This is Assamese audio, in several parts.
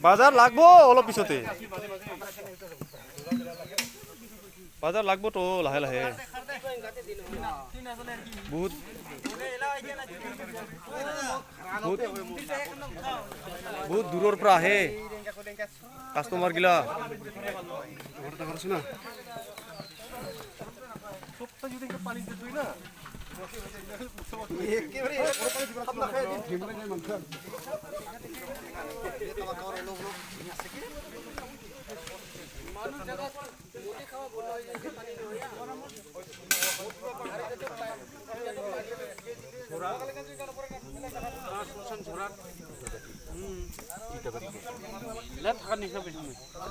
বাজাৰ লাগব অলপ পিছতে বাজাৰ লাগব তো লাহে লাহে বহুত বহুত দূৰৰ পৰা আহে কাষ্টমাৰ গিলা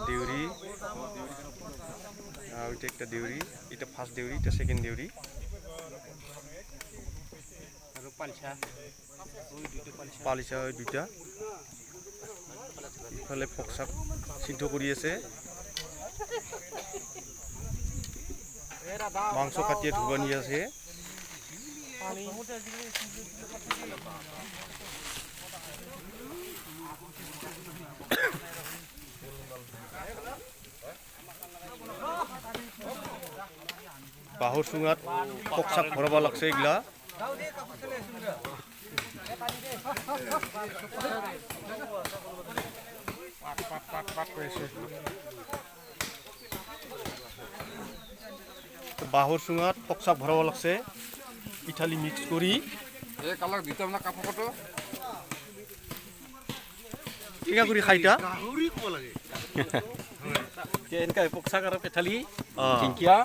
দেউৰি ওইটা একটা দেউৰি এটা ফাৰ্স্ট দেউৰি এটা সেকেন্ড দেউৰি পালিশা ওই দুইটা ইফালে ফকসাপ সিদ্ধ কৰি আছে মাংস কাটিয়ে ধুবা নিয়ে আছে বাহৰ চুঙাত ফকসাপ ভৰাব লাগছে এইগিলা বাহৰ চুঙাত ফকসাপ ভৰাব লাগছে পিঠালি মিক্স কৰি কেনেকা কৰি খাইটা এনেকা ফকসাপ আৰু পিঠালি ঢেঁকীয়া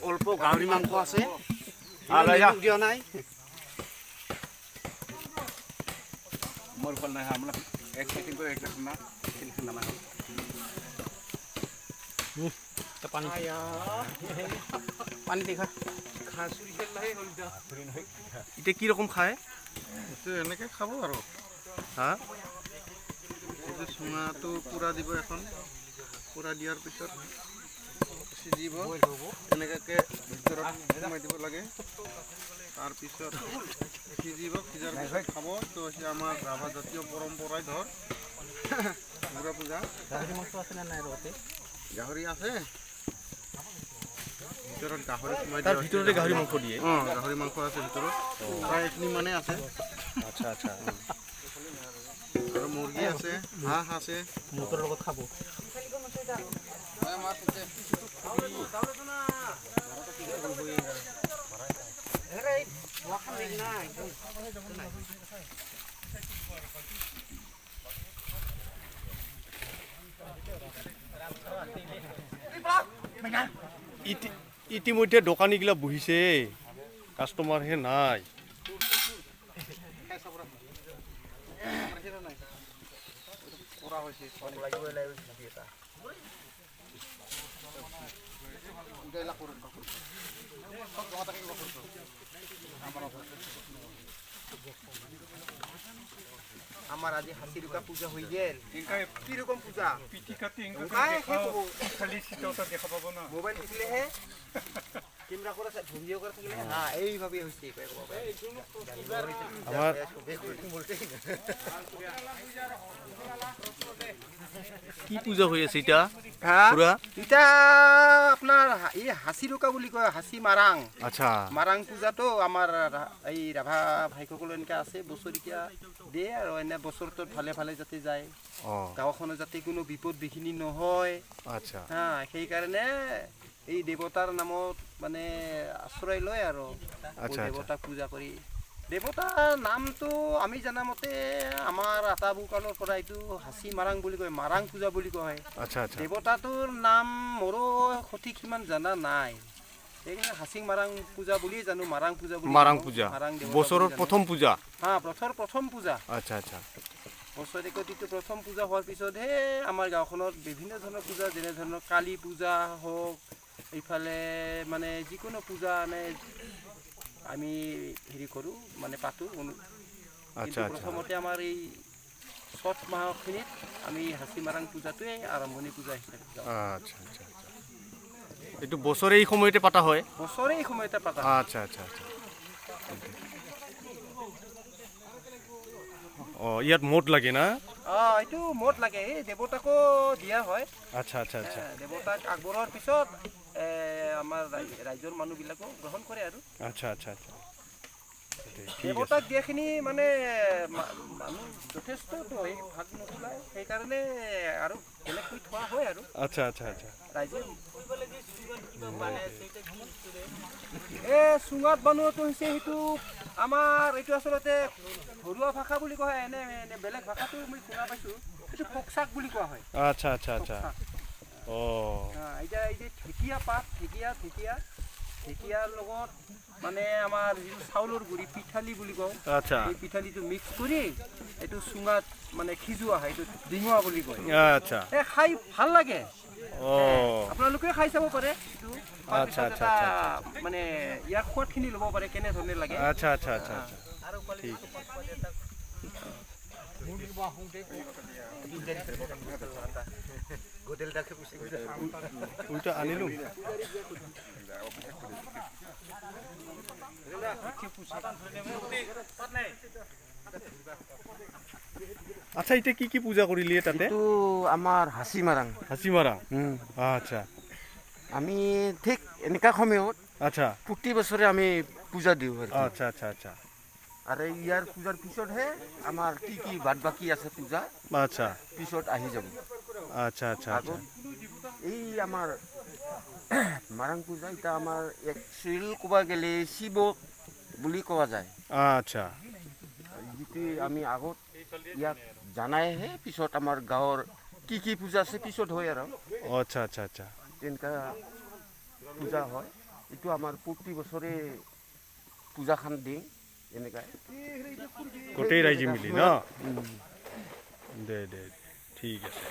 অল্প গাহৰি মাংস আছে দিয়া নাই মোৰ ফল নাই আমরা এক সেকেন্ড করে এক না সেকেন্ড না পানি পানি দেখা খাসুরি খেললাই হলদা এটা কি রকম খায় তো এনেকে খাব আৰু হ্যাঁ এই চুঙাটো পুৰা দিব এখন পুৰা দিয়াৰ পিছত সিজিব এনেকাকে ভিতৰত সোমাই দিব লাগে তাৰ পিছত সিজিব সিজাৰ পিছত খাব তো হৈছে আমাৰ ৰাভা জাতীয় পৰম্পৰাই ধৰ দুৰ্গা পূজা গাহৰি মাংস আছে না নাই ৰতে গাহৰি আছে ভিতৰত গাহৰি সোমাই তাৰ ভিতৰতে গাহৰি মাংস দিয়ে গাহৰি মাংস আছে ভিতৰত প্ৰায় এইখিনি মানে আছে আচ্ছা আচ্ছা আৰু মুৰ্গী আছে হাঁহ আছে মুতৰ লগত খাব ইতিমধ্যে দোকানীগিলা বহিছে কাস্টমাৰ হে নাই আমার আজি হাসিরুকা পূজা হই গেল কি রকম পূজা পিঠি কাটি খালি চিত্রটা দেখা পাবো না মোবাইল দিলে হে ক্যামেরা করে ভিডিও করে থাকলে হ্যাঁ এই ভাবে হইছে আমার কি পূজা হৈ আছে এটা পুরা এটা আপনার এই হাসিরুকা বুলি কয় হাসি মারাং আচ্ছা মারাং পূজা তো আমার এই রাভা ভাইসকল এনেকা আছে বছৰিকীয়া দিয়ে আৰু এনে বছৰটোত ভালে ভালে যাতে যায় গাঁওখনত যাতে কোনো বিপদ বিঘিনি নহয় আচ্ছা হ্যাঁ সেই কাৰণে এই দেৱতাৰ নামত মানে আশ্ৰয় লয় আৰু দেৱতাক পূজা কৰি দেৱতাৰ নামটো আমি জানা মতে আমাৰ আটাবু কালৰ পৰা এইটো হাসি মাৰাং বুলি কয় মাৰাং পূজা বুলি কয় আচ্ছা আচ্ছা দেৱতাটোৰ নাম মোৰো সঠিক সিমান জানা নাই এইকাৰণে হাসি মাৰাং পূজা বুলি জানো মাৰাং পূজা বুলি মাৰাং পূজা বছৰৰ প্ৰথম পূজা হ্যাঁ প্ৰথম পূজা আচ্ছা আচ্ছা বছৰেকটিটো প্ৰথম পূজা হোৱাৰ পিছতহে আমাৰ গাঁওখনত বিভিন্ন ধৰণৰ পূজা যেনে ধৰণৰ কালী পূজা হওক এইফালে মানে যিকোনো পূজা মানে আমি হেৰি কৰোঁ মানে পাতোঁ আচ্ছা প্ৰথমতে আমাৰ এই চ'ত মাহখিনিত আমি হাসি মাৰাং পূজাটোৱে আৰম্ভণি পূজা হিচাপে আচ্ছা আচ্ছা এইটো বছৰে এই সময়তে পাতা হয় বছৰে এই সময়তে পাতা আচ্ছা আচ্ছা আচ্ছা অঁ ইয়াত মদ লাগে না? এইটো মদ লাগে, এই দেৱতাকো দিয়া হয়। আচ্ছা আচ্ছা আচ্ছা দেৱতাক আগবঢ়োৱাৰ পিছত আমাৰ ৰাইজৰ মানুহবিলাকো গ্ৰহণ কৰে আৰু আচ্ছা আচ্ছা আচ্ছা ঠিক আছে। দেৱতাক দিয়াখিনি মানে মানুহ যথেষ্ট হয়, ভাগ নোলায়, সেইকাৰণে আৰু বেলেগ কৰি থোৱা হয় আৰু আচ্ছা আচ্ছা আচ্ছা ৰাইজে। এই চুঙাত বনোৱাটো হৈছে সেইটো আমাৰ এইটো আচলতে ঘৰুৱা ভাষা বুলি কোৱা হয়, এনে বেলেগ ভাষাটো মই শুনা পাইছোঁ, সেইটো ফকচাক বুলি কোৱা হয়। আচ্ছা আচ্ছা আচ্ছা অঁ এতিয়া এই যে ঢেকীয়া পাত, ঢেকীয়াৰ লগত মানে আমাৰ যিটো চাউলৰ গুড়ি পিঠালি বুলি কওঁ, আচ্ছা এই পিঠালিটো মিক্স কৰি এইটো চুঙাত মানে সিজোৱা হয়, এইটো ডিঙোৱা বুলি কয়। আচ্ছা এই খাই ভাল লাগে, অঁ আপোনালোকে খাই চাব পাৰে। এইটো খোৱাৰ আচ্ছা, পিছত আচ্ছা, এটা মানে ইয়াৰ সোৱাদখিনি ল'ব পাৰে কেনেধৰণে লাগে। আচ্ছা আচ্ছা আচ্ছা আচ্ছা ঠিক ওইটা আনিলো আচ্ছা এতিয়া কি পূজা কৰিলি তাতে? এইটো আমাৰ হাঁচি মাৰাং। হাঁচি মাৰা আচ্ছা আমি ঠিক এনেকা সময়ত আচ্ছা প্ৰতি বছৰে আমি পূজা দিওঁ আৰু আচ্ছা আচ্ছা আচ্ছা আৰু ইয়াৰ পূজাৰ পিছতহে আমাৰ কি বাদ বাকী আছে পূজা আচ্ছা পিছত আহি যাব। আচ্ছা আচ্ছা আচ্ছা আগত এই আমাৰ মাৰাং পূজা এটা আমাৰ একচুৱেল ক'ব গ'লে শিৱ বুলি কোৱা যায়। আচ্ছা যিটো আমি আগত ইয়াক জানাইহে, পিছত আমাৰ গাঁৱৰ কি পূজা আছে পিছত হয় আৰু আচ্ছা আচ্ছা আচ্ছা তেনেকুৱা পূজা হয়। এইটো আমাৰ প্ৰতি বছৰে পূজাখন দিওঁ এনেকৈ গোটেই ৰাইজে মিলি ন? দে দে ঠিক আছে।